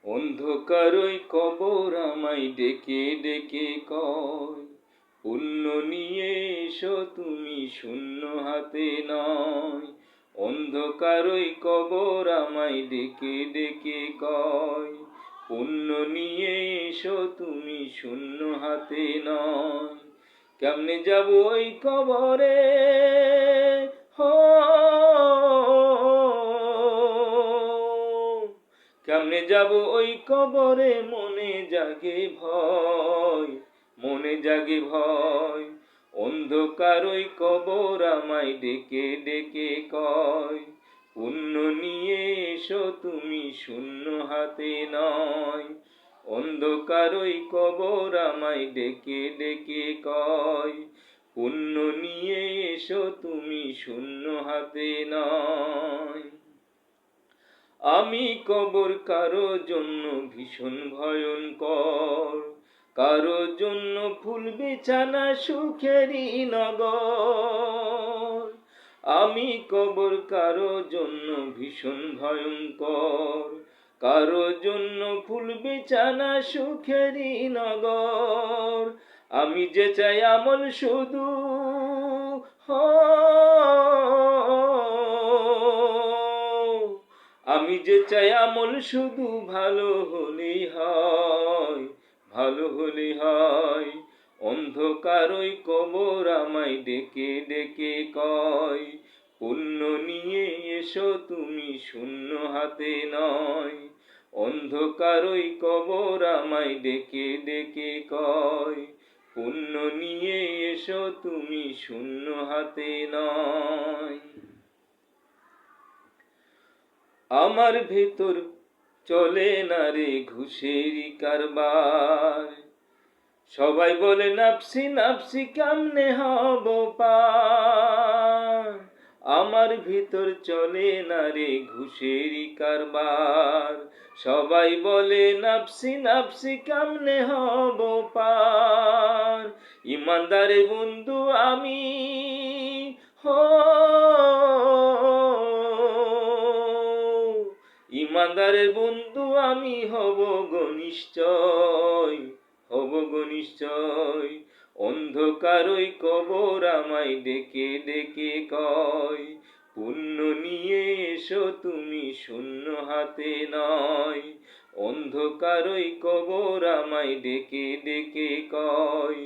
অন্ধকার ওই কবর আমায় ডেকে ডেকে কয়, পুণ্য নিয়ে এসো তুমি শূন্য হাতে নয়। অন্ধকার ওই কবর আমায় ডেকে ডেকে কয়, পুণ্য নিয়ে এসো তুমি শূন্য হাতে নয়। কেমনে যাব ওই কবরে, কেমনে যাব ওই কবরে, মনে জাগে ভয়, মনে জাগে ভয়। অন্ধকার ওই কবর আমায় ডেকে ডেকে কয়, পুণ্য নিয়ে এসো তুমি শূন্য হাতে নয়। অন্ধকার ওই কবর আমায় ডেকে ডেকে কয়, পুণ্য নিয়ে এসো তুমি শূন্য হাতে নয়। আমি কবর কারো জন্য ভীষণ ভয়ঙ্কর, কারো জন্য ফুল বিছানা সুখেরই নগর। আমি কবর কারো জন্য ভীষণ ভয়ঙ্কর, কারো জন্য ফুল বিছানা সুখেরই নগর। আমি যে চাই আমল শুধু, আমি যে চাই আমল শুধু ভালো হলেই হয়, ভালো হলেই হয়। অন্ধকার ওই কবর আমায় ডেকে ডেকে কয়, পুণ্য নিয়ে এসো তুমি শূন্য হাতে নয়। অন্ধকার ওই কবর আমায় ডেকে ডেকে কয়, পুণ্য নিয়ে এসো তুমি শূন্য হাতে নয়। আমার ভেতর চলে না রে ঘুষেরই কারবার, সবাই বলে নাফসি নাফসি কেমনে হব পার। আমার ভিতর চলে না রে ঘুষেরই কারবার, সবাই বলে নাফসি নাফসি কেমনে হব পার। ইমানদারে বন্ধু আমি, ইমানদারের বন্ধু আমি হব গনিশ্চয়, হব গনিশ্চয়। অন্ধকার ওই কবর আমায় ডেকে ডেকে কয়, পুণ্য নিয়ে এসো তুমি শূন্য হাতে নয়। অন্ধকার ওই কবর আমায় ডেকে ডেকে কয়,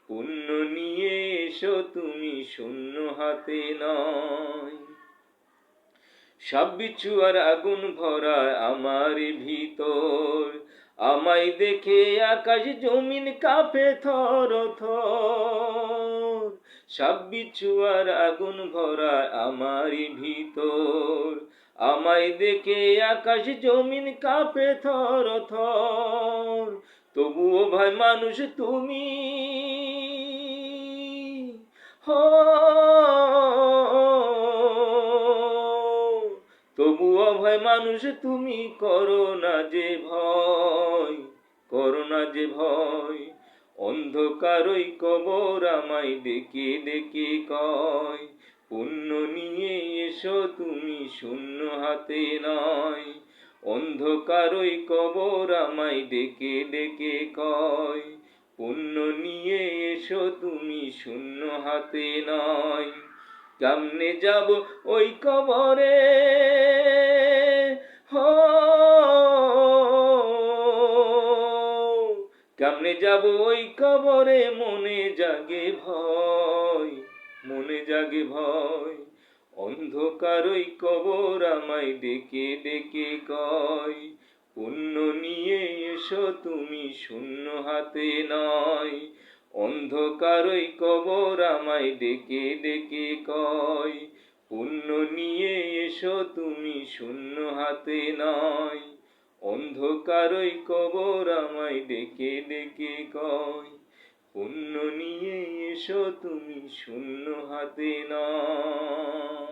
পুণ্য নিয়ে এসো তুমি শূন্য হাতে নয়। সব বিছুয়ার আগুন ভরা আমার ভিতর, আমায় দেখে আকাশ জমিন কাঁপে থর থর। সব বিছুয়ার আগুন ভরা আমার ভিতর, আমায় দেখে আকাশ জমিন কাঁপে থর থর। তবুও ভাই মানুষ তুমি, তবুও ভয় মানুষ তুমি, করো না যে ভয়, করো না যে ভয়। অন্ধকার ওই কবর আমায় ডেকে ডেকে কয়, পুণ্য নিয়ে এসো তুমি শূন্য হাতে নয়। অন্ধকার ওই কবর আমায় ডেকে ডেকে কয়, পুণ্য নিয়ে এসো তুমি শূন্য হাতে নয়। কেমনে যাব ওই কবরে, কেমনে যাব ওই কবরে, মনে জাগে ভয়, মনে জাগে ভয়। অন্ধকার ওই কবর আমায় ডেকে ডেকে কয়, পুণ্য নিয়ে এসো তুমি শূন্য হাতে নয়। অন্ধকার ওই কবর আমায় ডেকে ডেকে কয়, পুণ্য নিয়ে এসো তুমি শূন্য হাতে নয়। অন্ধকার ওই কবর আমায় ডেকে ডেকে কয়, পুণ্য নিয়ে এসো তুমি শূন্য হাতে নয়।